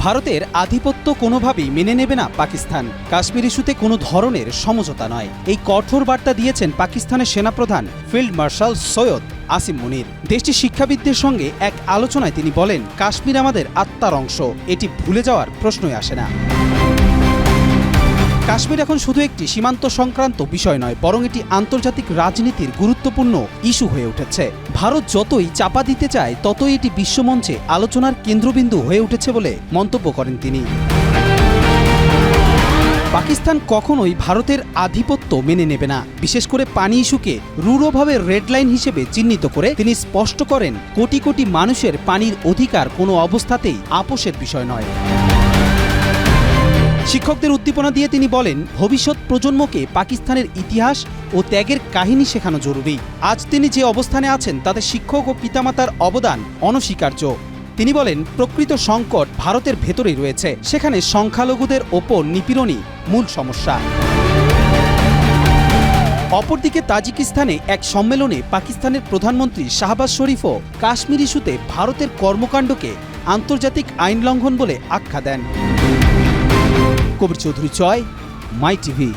ভারতের আধিপত্য কোনোভাবেই মেনে নেবে না পাকিস্তান। কাশ্মীর ইস্যুতে কোনো ধরনের সমঝোতা নয়, এই কঠোর বার্তা দিয়েছেন পাকিস্তানের সেনাপ্রধান ফিল্ড মার্শাল সৈয়দ আসিম মুনির। দেশটির শিক্ষাবিদদের সঙ্গে এক আলোচনায় তিনি বলেন, কাশ্মীর আমাদের আত্মার অংশ, এটি ভুলে যাওয়ার প্রশ্নই আসে না। কাশ্মীর এখন শুধু একটি সীমান্ত সংক্রান্ত বিষয় নয়, বরং এটি আন্তর্জাতিক রাজনীতির গুরুত্বপূর্ণ ইস্যু হয়ে উঠেছে। ভারত যতই চাপা দিতে চায়, ততই এটি বিশ্বমঞ্চে আলোচনার কেন্দ্রবিন্দু হয়ে উঠেছে বলে মন্তব্য করেন তিনি। পাকিস্তান কখনোই ভারতের আধিপত্য মেনে নেবে না, বিশেষ করে পানি ইস্যুকে রূঢ়ভাবে রেড লাইন হিসেবে চিহ্নিত করে তিনি স্পষ্ট করেন, কোটি কোটি মানুষের পানির অধিকার কোনো অবস্থাতেই আপোষের বিষয় নয়। শিক্ষকদের উদ্দীপনা দিয়ে তিনি বলেন, ভবিষ্যৎ প্রজন্মকে পাকিস্তানের ইতিহাস ও ত্যাগের কাহিনী শেখানো জরুরি। আজ তিনি যে অবস্থানে আছেন তাতে শিক্ষক ও পিতামাতার অবদান অনস্বীকার্য। তিনি বলেন, প্রকৃত সংকট ভারতের ভেতরেই রয়েছে, সেখানে সংখ্যালঘুদের ওপর নিপীড়নই মূল সমস্যা। অপরদিকে তাজিকিস্তানে এক সম্মেলনে পাকিস্তানের প্রধানমন্ত্রী শাহবাজ শরীফও কাশ্মীর ইস্যুতে ভারতের কর্মকাণ্ডকে আন্তর্জাতিক আইন লঙ্ঘন বলে আখ্যা দেন। কবির চৌধুরী চয়, মাই টিভি।